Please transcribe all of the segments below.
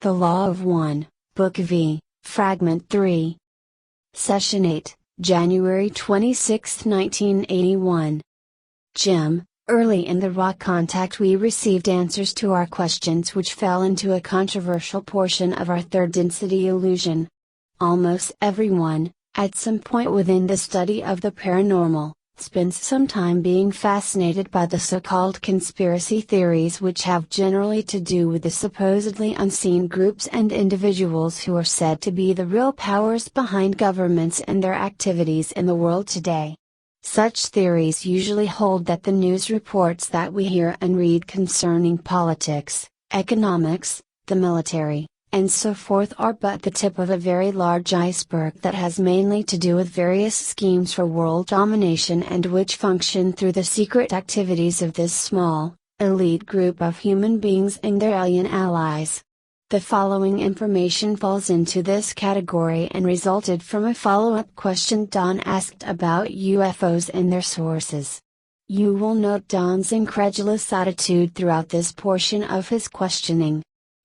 The Law of One, Book V, Fragment 3. Session 8, January 26, 1981. Jim, early in the Ra contact we received answers to our questions which fell into a controversial portion of our third density illusion. Almost everyone, at some point within the study of the paranormal, spends some time being fascinated by the so-called conspiracy theories which have generally to do with the supposedly unseen groups and individuals who are said to be the real powers behind governments and their activities in the world today. Such theories usually hold that the news reports that we hear and read concerning politics, economics, the military, and so forth are but the tip of a very large iceberg that has mainly to do with various schemes for world domination and which function through the secret activities of this small, elite group of human beings and their alien allies. The following information falls into this category and resulted from a follow-up question Don asked about UFOs and their sources. You will note Don's incredulous attitude throughout this portion of his questioning.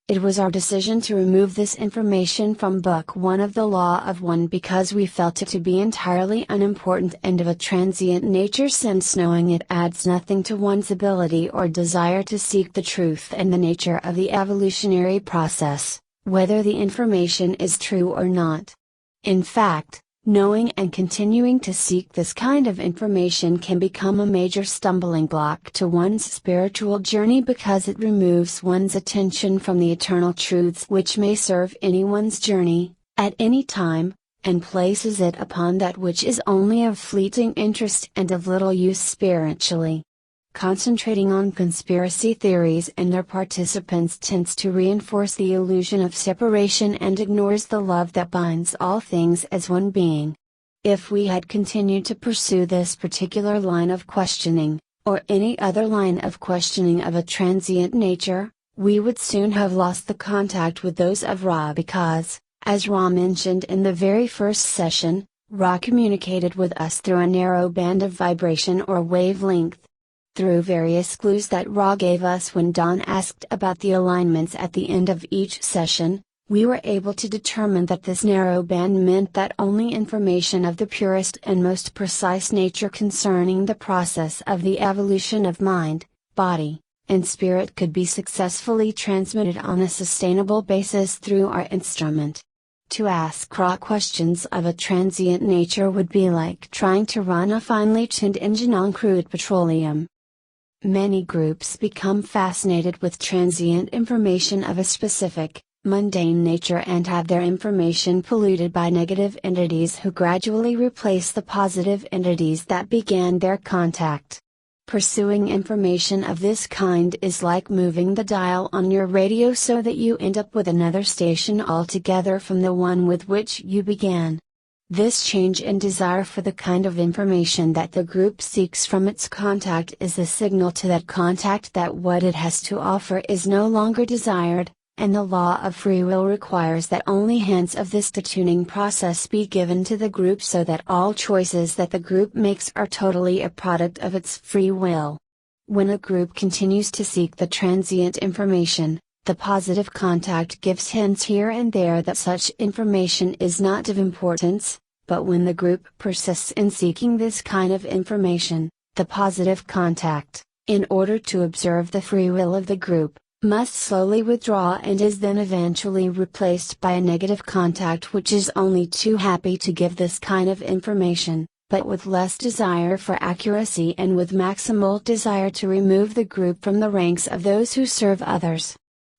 It was our decision to remove this information from Book 1 of the Law of One because we felt it to be entirely unimportant and of a transient nature, since knowing it adds nothing to one's ability or desire to seek the truth and the nature of the evolutionary process, whether the information is true or not. In fact, knowing and continuing to seek this kind of information can become a major stumbling block to one's spiritual journey because it removes one's attention from the eternal truths which may serve anyone's journey, at any time, and places it upon that which is only of fleeting interest and of little use spiritually. Concentrating on conspiracy theories and their participants tends to reinforce the illusion of separation and ignores the love that binds all things as one being. If we had continued to pursue this particular line of questioning, or any other line of questioning of a transient nature, we would soon have lost the contact with those of Ra because, as Ra mentioned in the very first session, Ra communicated with us through a narrow band of vibration or wavelength. Through various clues that Ra gave us when Don asked about the alignments at the end of each session, we were able to determine that this narrow band meant that only information of the purest and most precise nature concerning the process of the evolution of mind, body, and spirit could be successfully transmitted on a sustainable basis through our instrument. To ask Ra questions of a transient nature would be like trying to run a finely tuned engine on crude petroleum. Many groups become fascinated with transient information of a specific, mundane nature and have their information polluted by negative entities who gradually replace the positive entities that began their contact. Pursuing information of this kind is like moving the dial on your radio so that you end up with another station altogether from the one with which you began. This change in desire for the kind of information that the group seeks from its contact is a signal to that contact that what it has to offer is no longer desired, and the law of free will requires that only hints of this detuning process be given to the group so that all choices that the group makes are totally a product of its free will. When a group continues to seek the transient information, the positive contact gives hints here and there that such information is not of importance, but when the group persists in seeking this kind of information, the positive contact, in order to observe the free will of the group, must slowly withdraw and is then eventually replaced by a negative contact which is only too happy to give this kind of information, but with less desire for accuracy and with maximal desire to remove the group from the ranks of those who serve others.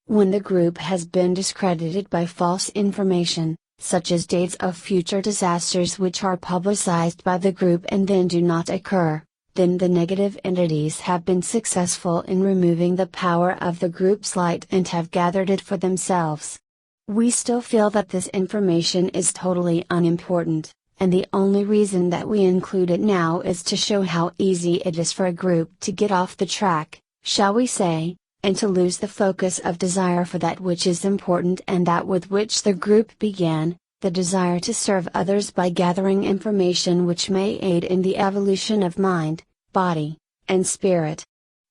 When the group has been discredited by false information, such as dates of future disasters which are publicized by the group and then do not occur, then the negative entities have been successful in removing the power of the group's light and have gathered it for themselves. We still feel that this information is totally unimportant, and the only reason that we include it now is to show how easy it is for a group to get off the track, shall we say, and to lose the focus of desire for that which is important and that with which the group began, the desire to serve others by gathering information which may aid in the evolution of mind, body, and spirit.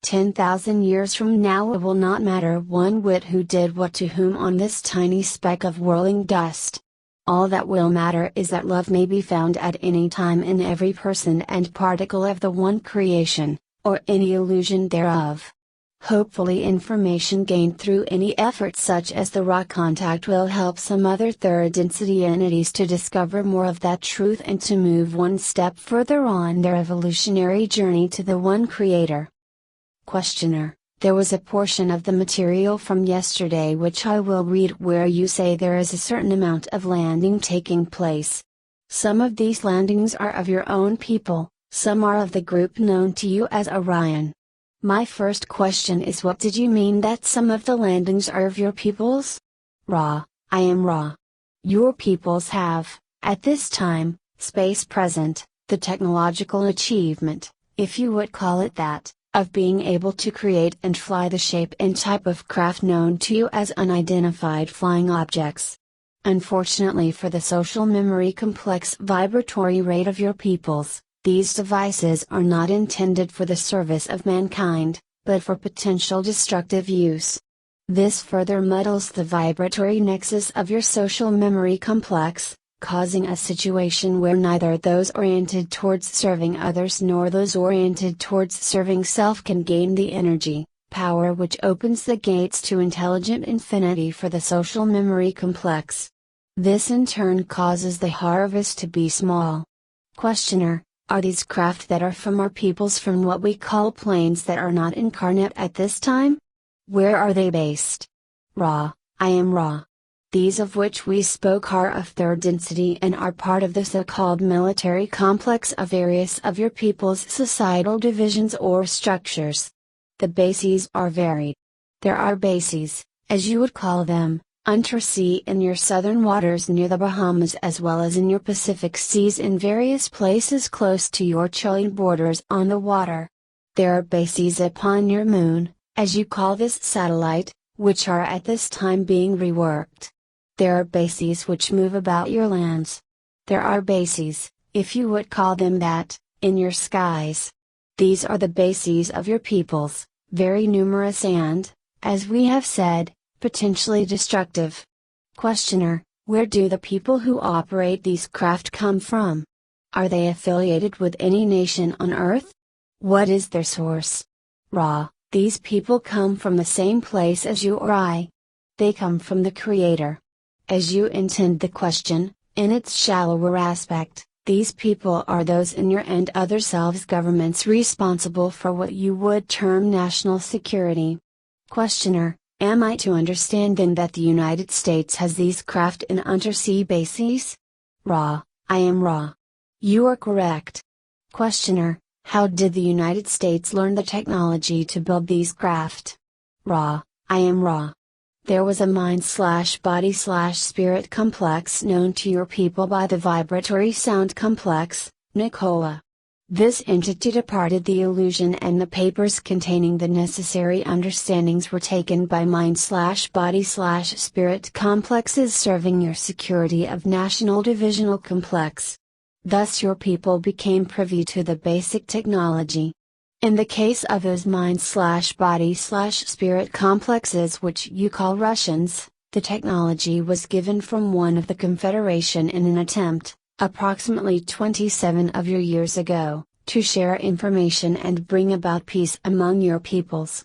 10,000 years from now it will not matter one whit who did what to whom on this tiny speck of whirling dust. All that will matter is that love may be found at any time in every person and particle of the one creation, or any illusion thereof. Hopefully information gained through any effort such as the Raw Contact will help some other third density entities to discover more of that truth and to move one step further on their evolutionary journey to the one creator. Questioner: there was a portion of the material from yesterday which I will read where you say there is a certain amount of landing taking place. Some of these landings are of your own people, some are of the group known to you as Orion. My first question is, what did you mean that some of the landings are of your peoples? Ra: I am Ra. Your peoples have, at this time, space present, the technological achievement, if you would call it that, of being able to create and fly the shape and type of craft known to you as unidentified flying objects. Unfortunately for the social memory complex vibratory rate of your peoples, these devices are not intended for the service of mankind, but for potential destructive use. This further muddles the vibratory nexus of your social memory complex, causing a situation where neither those oriented towards serving others nor those oriented towards serving self can gain the energy, power which opens the gates to intelligent infinity for the social memory complex. This in turn causes the harvest to be small. Questioner: are these craft that are from our peoples from what we call planes that are not incarnate at this time? Where are they based? Ra: I am Ra. These of which we spoke are of third density and are part of the so-called military complex of various of your people's societal divisions or structures. The bases are varied. There are bases, as you would call them, undersea in your southern waters near the Bahamas as well as in your Pacific seas in various places close to your Chilean borders on the water. There are bases upon your moon, as you call this satellite, which are at this time being reworked. There are bases which move about your lands. There are bases, if you would call them that, in your skies. These are the bases of your peoples, very numerous and, as we have said, potentially destructive. Questioner: where do the people who operate these craft come from? Are they affiliated with any nation on Earth? What is their source? Ra: these people come from the same place as you or I. They come from the Creator. As you intend the question, in its shallower aspect, these people are those in your and other selves governments responsible for what you would term national security. Questioner: am I to understand then that the United States has these craft in undersea bases? Ra: I am Ra. You are correct. Questioner: how did the United States learn the technology to build these craft? Ra: I am Ra. There was a mind/body/spirit complex known to your people by the vibratory sound complex, Nicola. This entity departed the illusion and the papers containing the necessary understandings were taken by mind/body/spirit complexes serving your security of national divisional complex. Thus your people became privy to the basic technology. In the case of those mind/body/spirit complexes which you call Russians, the technology was given from one of the Confederation in an attempt, approximately 27 of your years ago, to share information and bring about peace among your peoples.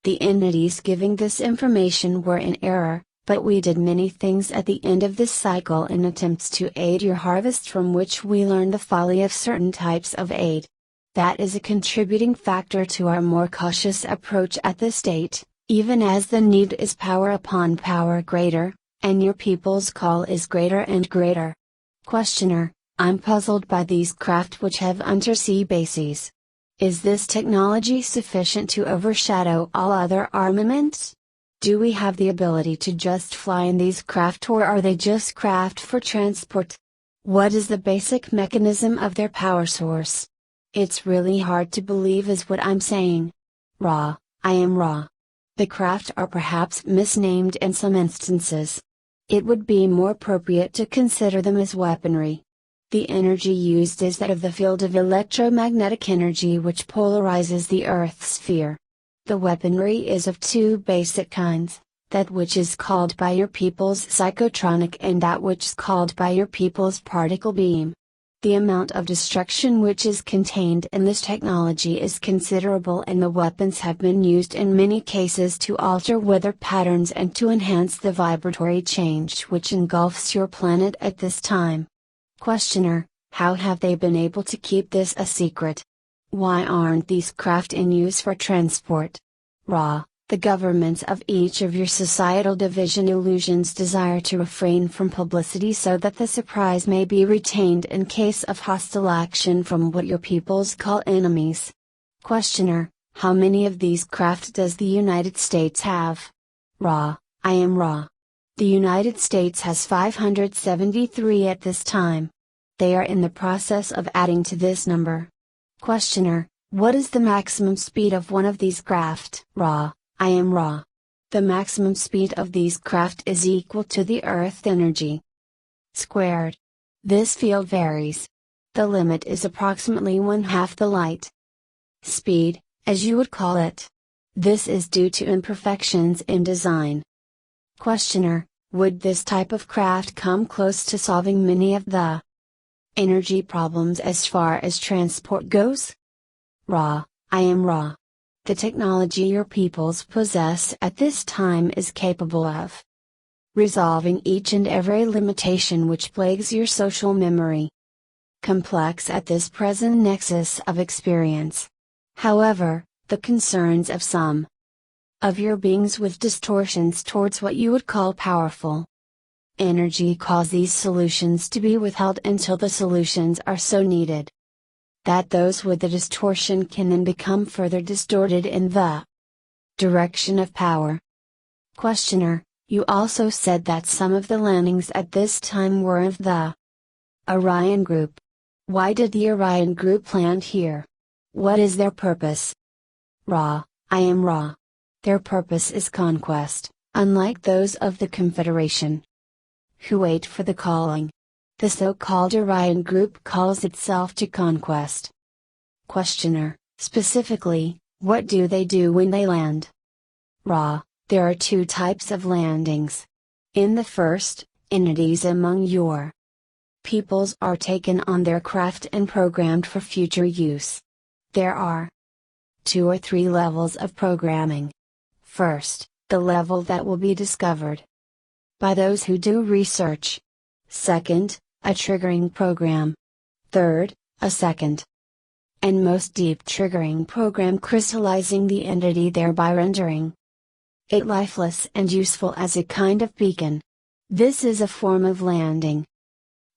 The entities giving this information were in error, but we did many things at the end of this cycle in attempts to aid your harvest from which we learned the folly of certain types of aid. That is a contributing factor to our more cautious approach at this date, even as the need is power upon power greater, and your people's call is greater and greater. Questioner: I'm puzzled by these craft which have undersea bases. Is this technology sufficient to overshadow all other armaments? Do we have the ability to just fly in these craft or are they just craft for transport? What is the basic mechanism of their power source? It's really hard to believe is what I'm saying. Ra: I am Ra. The craft are perhaps misnamed in some instances. It would be more appropriate to consider them as weaponry. The energy used is that of the field of electromagnetic energy which polarizes the Earth's sphere. The weaponry is of two basic kinds, that which is called by your people's psychotronic and that which is called by your people's particle beam. The amount of destruction which is contained in this technology is considerable, and the weapons have been used in many cases to alter weather patterns and to enhance the vibratory change which engulfs your planet at this time. Questioner: how have they been able to keep this a secret? Why aren't these craft in use for transport? Ra: the governments of each of your societal division illusions desire to refrain from publicity so that the surprise may be retained in case of hostile action from what your peoples call enemies. Questioner: how many of these craft does the United States have? Ra: I am Ra. The United States has 573 at this time. They are in the process of adding to this number. Questioner: what is the maximum speed of one of these craft? Ra: I am Ra. The maximum speed of these craft is equal to the Earth energy squared. This field varies. The limit is approximately 1/2 the light speed, as you would call it. This is due to imperfections in design. Questioner: would this type of craft come close to solving many of the energy problems as far as transport goes? Ra: I am Ra. The technology your peoples possess at this time is capable of resolving each and every limitation which plagues your social memory. Complex at this present nexus of experience. However, the concerns of some of your beings with distortions towards what you would call powerful energy cause these solutions to be withheld until the solutions are so needed that those with the distortion can then become further distorted in the direction of power. Questioner: you also said that some of the landings at this time were of the Orion Group. Why did the Orion Group land here? What is their purpose? Ra: I am Ra. Their purpose is conquest, unlike those of the Confederation, who wait for the calling. The so-called Orion Group calls itself to conquest. Questioner: specifically, what do they do when they land? Ra: there are two types of landings. In the first, entities among your peoples are taken on their craft and programmed for future use. There are 2 or 3 levels of programming. First, the level that will be discovered by those who do research. Second, a triggering program. Third, a second and most deep triggering program crystallizing the entity, thereby rendering it lifeless and useful as a kind of beacon. This is a form of landing.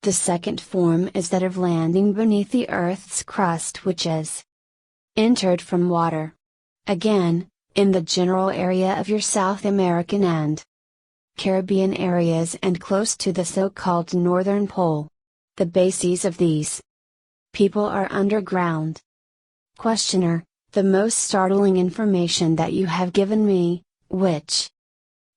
The second form is that of landing beneath the Earth's crust, which is entered from water. Again, in the general area of your South American and Caribbean areas and close to the so-called Northern Pole. The bases of these people are underground. Questioner: the most startling information that you have given me, which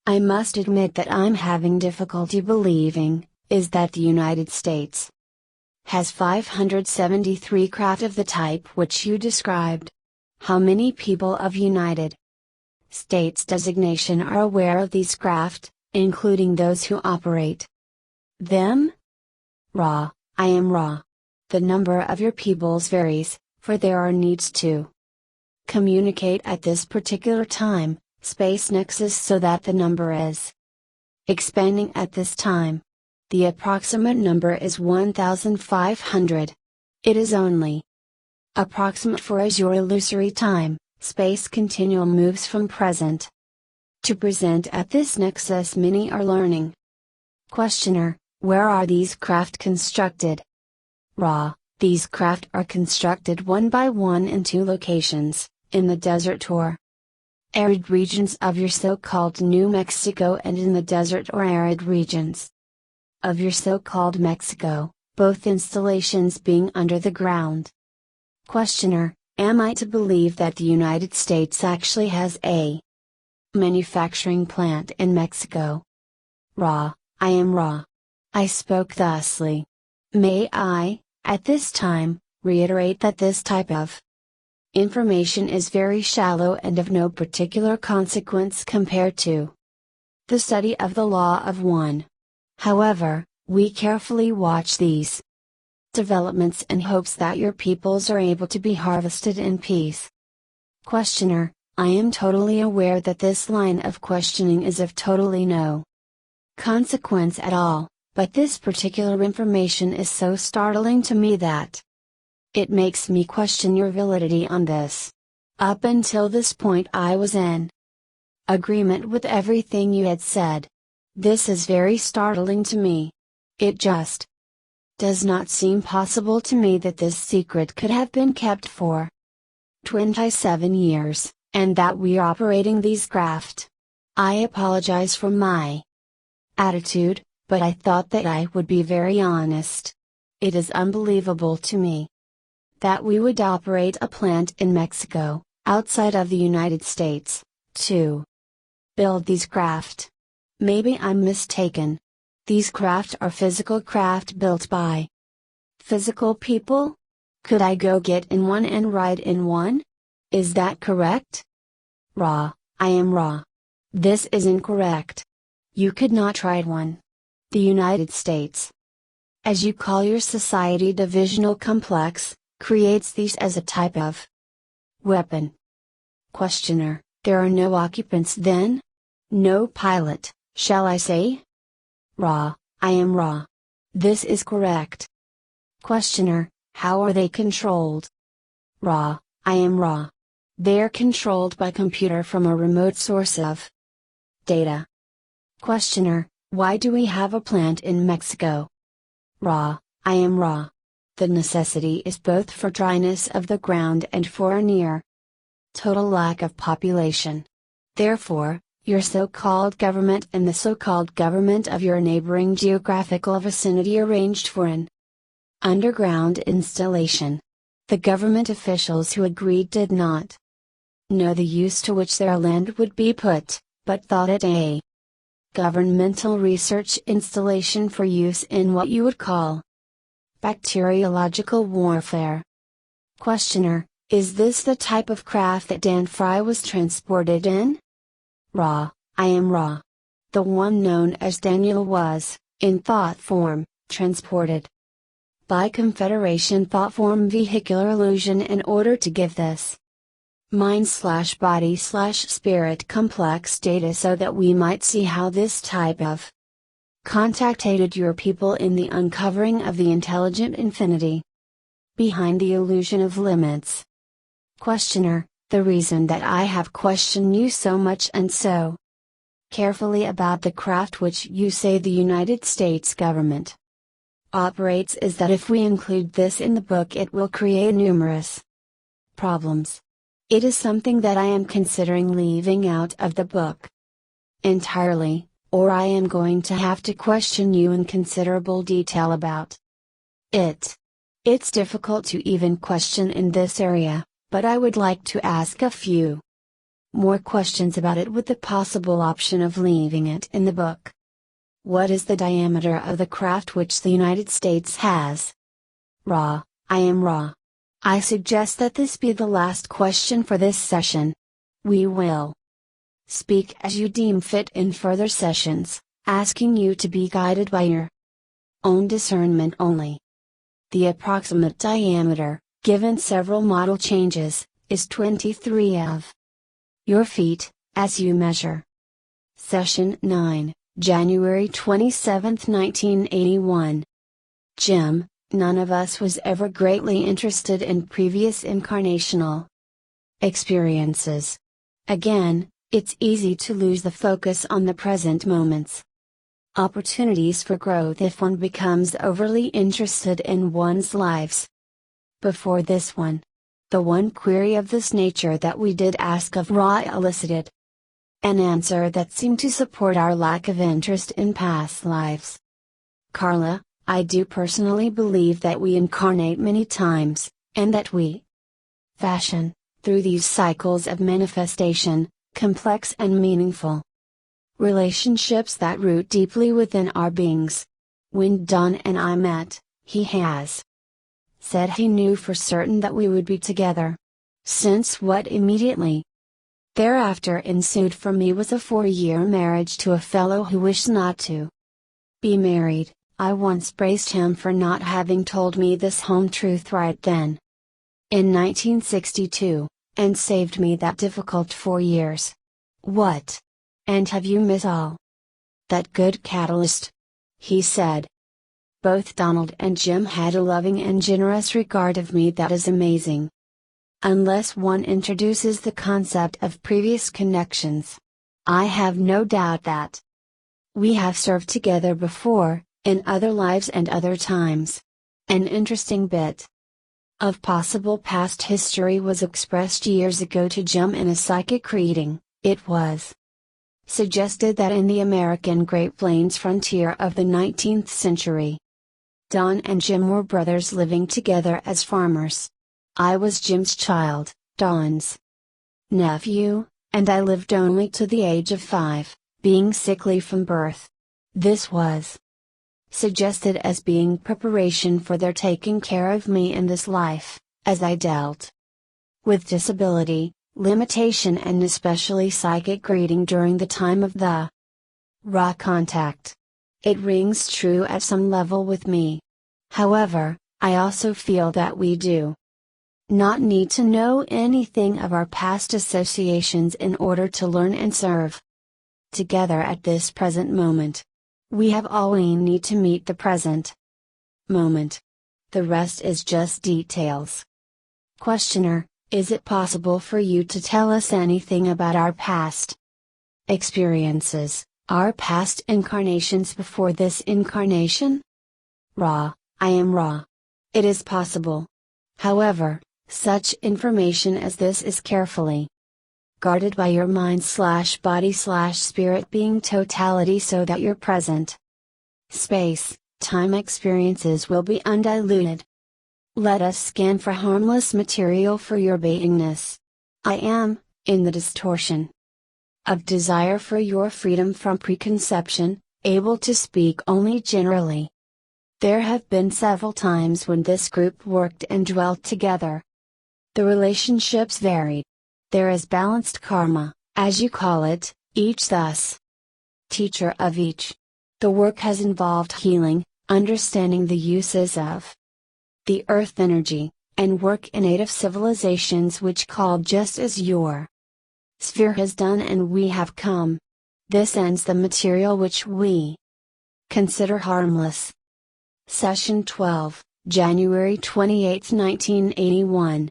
I must admit that I'm having difficulty believing, is that the United States has 573 craft of the type which you described. How many people of United States designation are aware of these craft, including those who operate them? Ra: I am Ra. The number of your peoples varies, for there are needs to communicate at this particular time, space nexus, so that the number is expanding at this time. The approximate number is 1,500. It is only approximate, for as your illusory time, space continuum moves from present to present at this nexus, many are learning. Questioner: where are these craft constructed? Ra: these craft are constructed one by one in 2 locations, in the desert or arid regions of your so-called New Mexico and in the desert or arid regions of your so-called Mexico, both installations being under the ground. Questioner: am I to believe that the United States actually has a manufacturing plant in Mexico? Ra: I am Ra. I spoke thusly. May I, at this time, reiterate that this type of Information is very shallow and of no particular consequence compared to the study of the law of one. However, we carefully watch these developments in hopes that your peoples are able to be harvested in peace. Questioner: I am totally aware that this line of questioning is of totally no consequence at all, but this particular information is so startling to me that it makes me question your validity on this. Up until this point I was in agreement with everything you had said. This is very startling to me. It just does not seem possible to me that this secret could have been kept for 27 years, and that we are operating these craft. I apologize for my attitude, but I thought that I would be very honest. It is unbelievable to me that we would operate a plant in Mexico, outside of the United States, to build these craft. Maybe I'm mistaken. These craft are physical craft built by physical people? Could I go get in one and ride in one? Is that correct? Ra: I am Ra. This is incorrect. You could not ride one. The United States, as you call your society divisional complex, creates these as a type of weapon. Questioner: there are no occupants then? No pilot, shall I say? Ra: I am Ra. This is correct. Questioner: how are they controlled? Ra: I am Ra. They are controlled by computer from a remote source of data. Questioner: why do we have a plant in Mexico? Ra: I am Ra. The necessity is both for dryness of the ground and for a near total lack of population. Therefore, your so-called government and the so-called government of your neighboring geographical vicinity arranged for an underground installation. The government officials who agreed did not know the use to which their land would be put, but thought it a governmental research installation for use in what you would call bacteriological warfare. Questioner: is this the type of craft that Dan Fry was transported in? Ra: I am Ra. The one known as Daniel was, in thought form, transported by Confederation thought form vehicular illusion in order to give this mind/body/spirit complex data so that we might see how this type of contact aided your people in the uncovering of the intelligent infinity behind the illusion of limits. Questioner: the reason that I have questioned you so much and so carefully about the craft which you say the United States government operates is that if we include this in the book it will create numerous problems. It is something that I am considering leaving out of the book entirely, or I am going to have to question you in considerable detail about it. It's difficult to even question in this area, but I would like to ask a few more questions about it with the possible option of leaving it in the book. What is the diameter of the craft which the United States has? Ra: I am Ra. I suggest that this be the last question for this session. We will speak as you deem fit in further sessions, asking you to be guided by your own discernment only. The approximate diameter, given several model changes, is 23 of your feet, as you measure. Session 9, January 27, 1981. Jim: none of us was ever greatly interested in previous incarnational experiences. Again, it's easy to lose the focus on the present moments. Opportunities for growth if one becomes overly interested in one's lives. Before this one, the one query of this nature that we did ask of Ra elicited an answer that seemed to support our lack of interest in past lives. Carla: I do personally believe that we incarnate many times, and that we fashion, through these cycles of manifestation, complex and meaningful relationships that root deeply within our beings. When Don and I met, he has said he knew for certain that we would be together. Since what immediately thereafter ensued for me was a 4-year marriage to a fellow who wished not to be married. I once praised him for not having told me this home truth right then, in 1962, and saved me that difficult 4 years. What? And have you missed all that good catalyst? He said. Both Donald and Jim had a loving and generous regard of me that is amazing. Unless one introduces the concept of previous connections, I have no doubt that we have served together before, in other lives and other times. An interesting bit of possible past history was expressed years ago to Jim in a psychic reading. It was suggested that in the American Great Plains frontier of the 19th century, Don and Jim were brothers living together as farmers. I was Jim's child, Don's nephew, and I lived only to the age of 5, being sickly from birth. This was suggested as being preparation for their taking care of me in this life, as I dealt with disability, limitation and especially psychic reading during the time of the raw contact. It rings true at some level with me. However, I also feel that we do not need to know anything of our past associations in order to learn and serve together at this present moment. We have all we need to meet the present moment. The rest is just details. Questioner: is it possible for you to tell us anything about our past experiences, our past incarnations before this incarnation? Ra: I am Ra. It is possible. However, such information as this is carefully guarded by your mind/body/spirit being totality so that your present space, time experiences will be undiluted. Let us scan for harmless material for your beingness. I am, in the distortion of desire for your freedom from preconception, able to speak only generally. There have been several times when this group worked and dwelt together. The relationships varied. There is balanced karma, as you call it, each thus teacher of each. The work has involved healing, understanding the uses of the earth energy, and work in native civilizations which called just as your sphere has done, and we have come. This ends the material which we consider harmless. Session 12, January 28, 1981.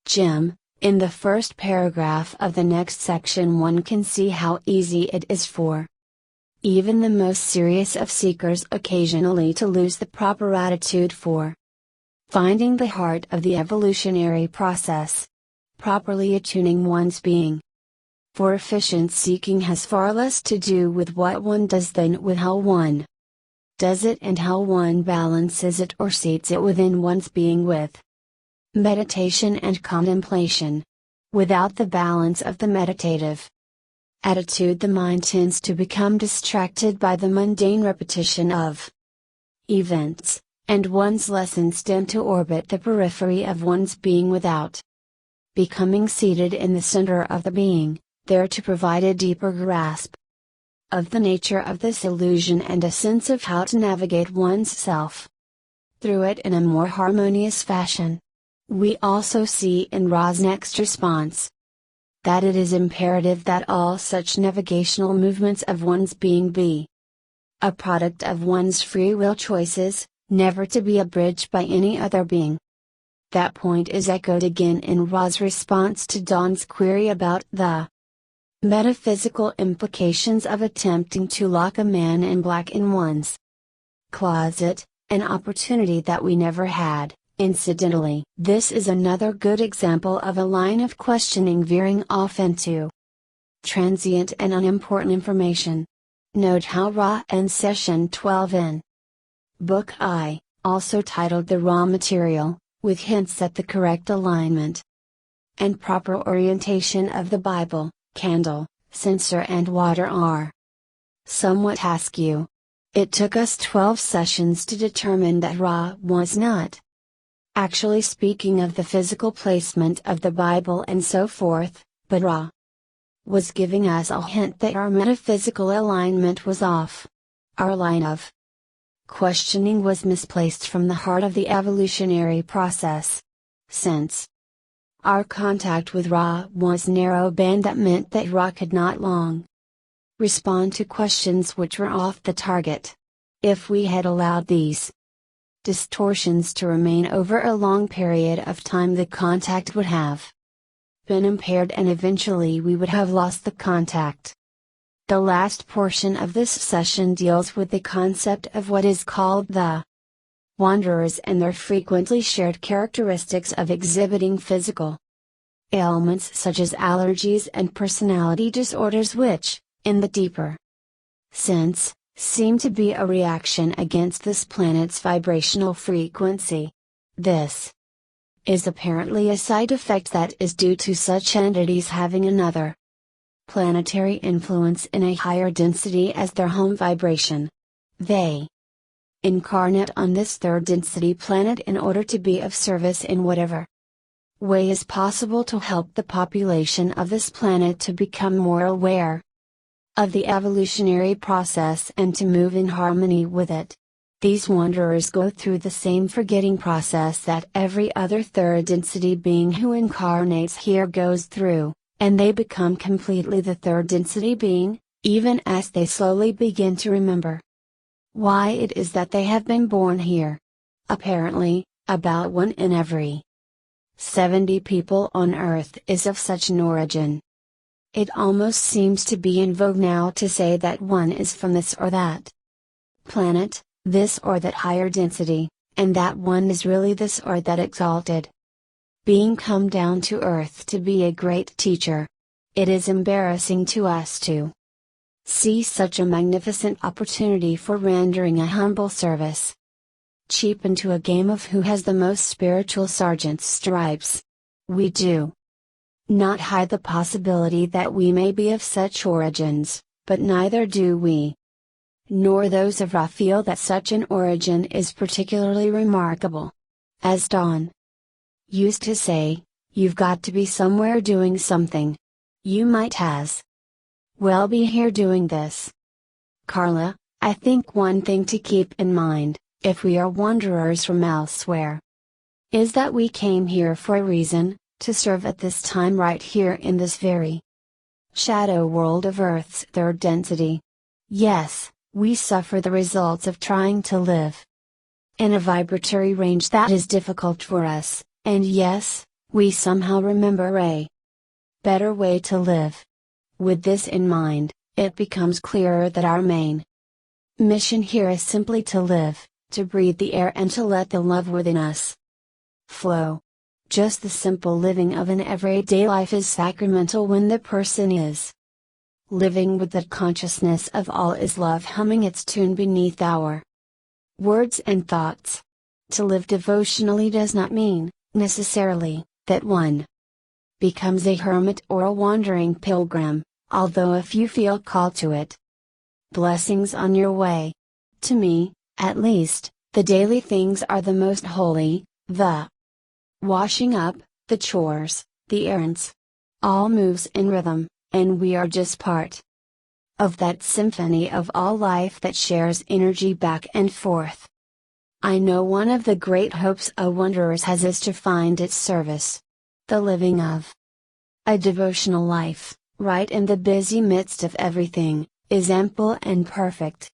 Jim: in the first paragraph of the next section one can see how easy it is for even the most serious of seekers occasionally to lose the proper attitude for finding the heart of the evolutionary process, properly attuning one's being. For efficient seeking has far less to do with what one does than with how one does it and how one balances it or seats it within one's being with meditation and contemplation. Without the balance of the meditative attitude, the mind tends to become distracted by the mundane repetition of events, and one's lessons tend to orbit the periphery of one's being without becoming seated in the center of the being, there to provide a deeper grasp of the nature of this illusion and a sense of how to navigate one's self through it in a more harmonious fashion. We also see in Ra's next response that it is imperative that all such navigational movements of one's being be a product of one's free will choices, never to be abridged by any other being. That point is echoed again in Ra's response to Don's query about the metaphysical implications of attempting to lock a man in black in one's closet, an opportunity that we never had. Incidentally, this is another good example of a line of questioning veering off into transient and unimportant information. Note how Ra ends Session 12 in Book I, also titled The Raw Material, with hints at the correct alignment and proper orientation of the Bible, candle, censer and water are somewhat askew. It took us 12 sessions to determine that Ra was not actually speaking of the physical placement of the Bible and so forth, but Ra was giving us a hint that our metaphysical alignment was off. Our line of questioning was misplaced from the heart of the evolutionary process. Since our contact with Ra was narrow band, that meant that Ra could not long respond to questions which were off the target. If we had allowed these distortions to remain over a long period of time, the contact would have been impaired and eventually we would have lost the contact. The last portion of this session deals with the concept of what is called the wanderers and their frequently shared characteristics of exhibiting physical ailments such as allergies and personality disorders, which, in the deeper sense, seem to be a reaction against this planet's vibrational frequency. This is apparently a side effect that is due to such entities having another planetary influence in a higher density as their home vibration. They incarnate on this third density planet in order to be of service in whatever way is possible to help the population of this planet to become more aware of the evolutionary process and to move in harmony with it. These wanderers go through the same forgetting process that every other third density being who incarnates here goes through, and they become completely the third density being, even as they slowly begin to remember why it is that they have been born here. Apparently, about 1 in every 70 people on Earth is of such an origin. It almost seems to be in vogue now to say that one is from this or that planet, this or that higher density, and that one is really this or that exalted being come down to Earth to be a great teacher. It is embarrassing to us to see such a magnificent opportunity for rendering a humble service cheap into a game of who has the most spiritual sergeant's stripes. We do not hide the possibility that we may be of such origins, but neither do we nor those of Ra feel that such an origin is particularly remarkable. As Don used to say, you've got to be somewhere doing something. You might as well be here doing this. Carla, I think one thing to keep in mind, if we are wanderers from elsewhere, is that we came here for a reason, to serve at this time right here in this very shadow world of Earth's third density. Yes, we suffer the results of trying to live in a vibratory range that is difficult for us, and yes, we somehow remember a better way to live. With this in mind, it becomes clearer that our main mission here is simply to live, to breathe the air and to let the love within us flow. Just the simple living of an everyday life is sacramental when the person is living with that consciousness of all is love humming its tune beneath our words and thoughts. To live devotionally does not mean, necessarily, that one becomes a hermit or a wandering pilgrim, although if you feel called to it, blessings on your way. To me, at least, the daily things are the most holy, the washing up, the chores, the errands. All moves in rhythm, and we are just part of that symphony of all life that shares energy back and forth. I know one of the great hopes a wanderer has is to find its service. The living of a devotional life, right in the busy midst of everything, is ample and perfect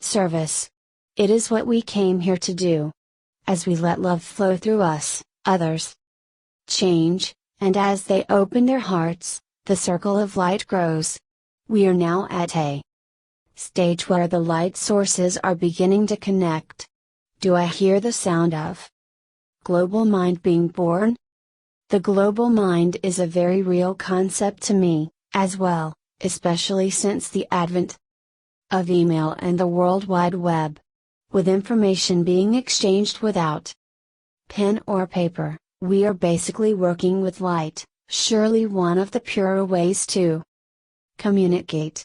service. It is what we came here to do. As we let love flow through us, others change, and as they open their hearts, the circle of light grows. We are now at a stage where the light sources are beginning to connect. Do I hear the sound of global mind being born? The global mind is a very real concept to me, as well, especially since the advent of email and the World Wide Web. With information being exchanged without pen or paper, we are basically working with light, surely one of the purer ways to communicate.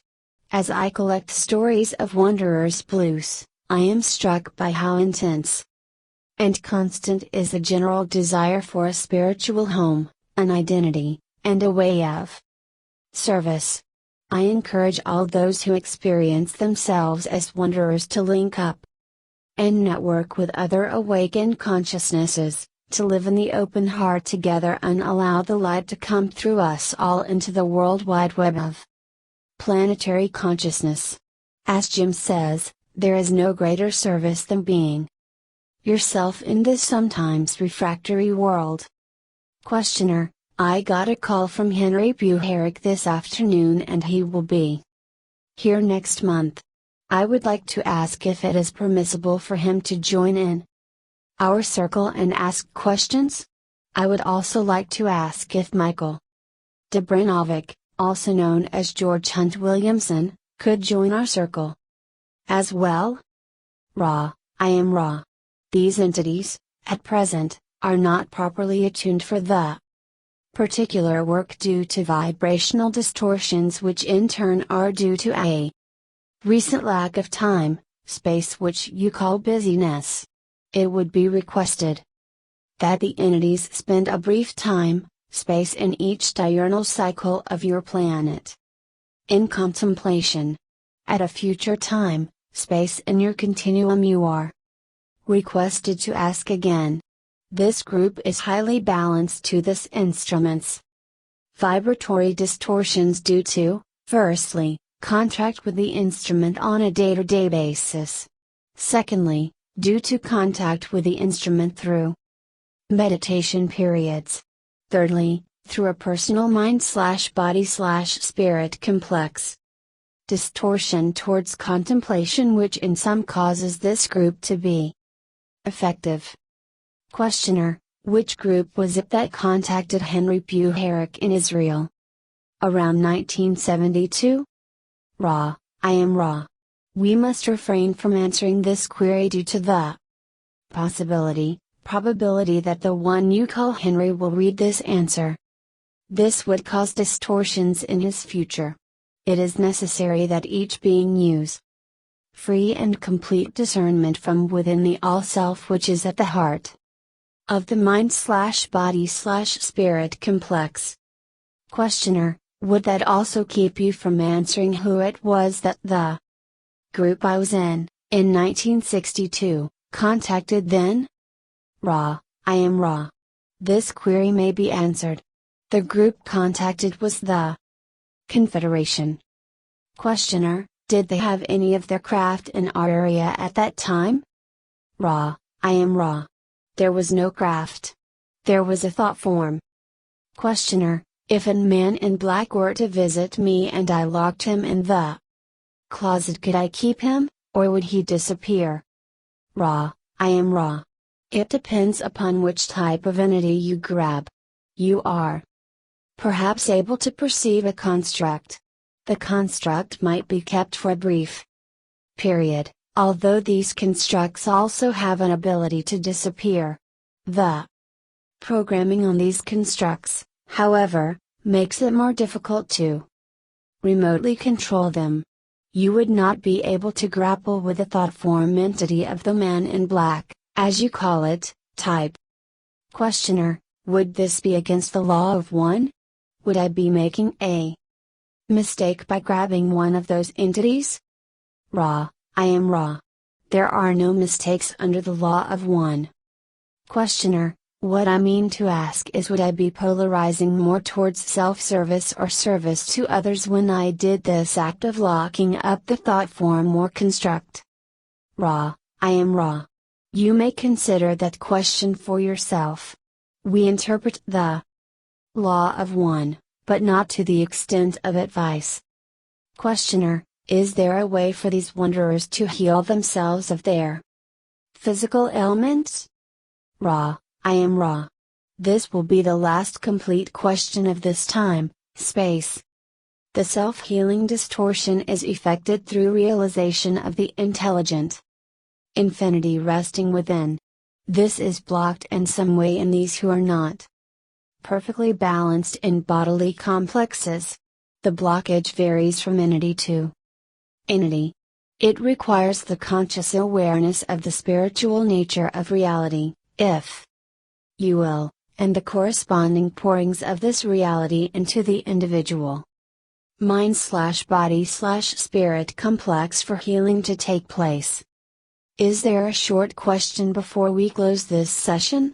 As I collect stories of wanderers' blues, I am struck by how intense and constant is the general desire for a spiritual home, an identity, and a way of service. I encourage all those who experience themselves as wanderers to link up and network with other awakened consciousnesses, to live in the open heart together and allow the light to come through us all into the world wide web of planetary consciousness. As Jim says, there is no greater service than being yourself in this sometimes refractory world. Questioner: I got a call from Henry Buharic this afternoon and he will be here next month. I would like to ask if it is permissible for him to join in our circle and ask questions? I would also like to ask if Michael Dobranovic, also known as George Hunt Williamson, could join our circle as well. Ra, I am Ra. These entities, at present, are not properly attuned for the particular work due to vibrational distortions, which in turn are due to a recent lack of time, space which you call busyness. It would be requested that the entities spend a brief time, space in each diurnal cycle of your planet in contemplation. At a future time, space in your continuum you are requested to ask again. This group is highly balanced to this instrument's vibratory distortions due to, firstly, contact with the instrument on a day-to-day basis. Secondly, due to contact with the instrument through meditation periods. Thirdly, through a personal mind/body/spirit complex distortion towards contemplation, which in some causes this group to be effective. Questioner: which group was it that contacted Henry Buharic in Israel around 1972? Ra, I am Ra. We must refrain from answering this query due to the probability that the one you call Henry will read this answer. This would cause distortions in his future. It is necessary that each being use free and complete discernment from within the All-Self, which is at the heart of the mind/body/spirit complex. Questioner: would that also keep you from answering who it was that the group I was in 1962, contacted then? Ra, I am Ra. This query may be answered. The group contacted was the Confederation. Questioner: did they have any of their craft in our area at that time? Ra, I am Ra. There was no craft. There was a thought form. Questioner: if a man in black were to visit me and I locked him in the closet, could I keep him, or would he disappear? Ra, I am Ra. It depends upon which type of entity you grab. You are perhaps able to perceive a construct. The construct might be kept for a brief period, although these constructs also have an ability to disappear. The programming on these constructs, however, makes it more difficult to remotely control them. You would not be able to grapple with the thought form entity of the man in black, as you call it, type. Questioner: would this be against the law of one? Would I be making a mistake by grabbing one of those entities? Ra, I am Ra. There are no mistakes under the law of one. Questioner: what I mean to ask is, would I be polarizing more towards self-service or service to others when I did this act of locking up the thought form or construct? Ra, I am Ra. You may consider that question for yourself. We interpret the law of one, but not to the extent of advice. Questioner: is there a way for these wanderers to heal themselves of their physical ailments? Ra, I am Ra. This will be the last complete question of this time, space. The self-healing distortion is effected through realization of the intelligent infinity resting within. This is blocked in some way in these who are not perfectly balanced in bodily complexes. The blockage varies from entity to entity. It requires the conscious awareness of the spiritual nature of reality. if you will, and the corresponding pourings of this reality into the individual mind/body/spirit complex for healing to take place. Is there a short question before we close this session?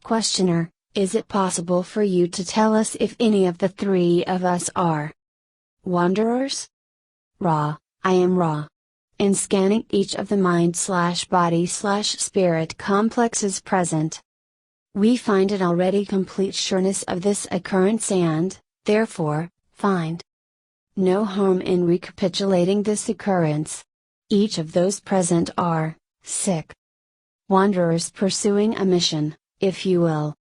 Questioner, is it possible for you to tell us if any of the three of us are wanderers? Ra, I am Ra. In scanning each of the mind/body/spirit complexes present, we find an already complete sureness of this occurrence and, therefore, find no harm in recapitulating this occurrence. Each of those present are sick wanderers pursuing a mission, if you will,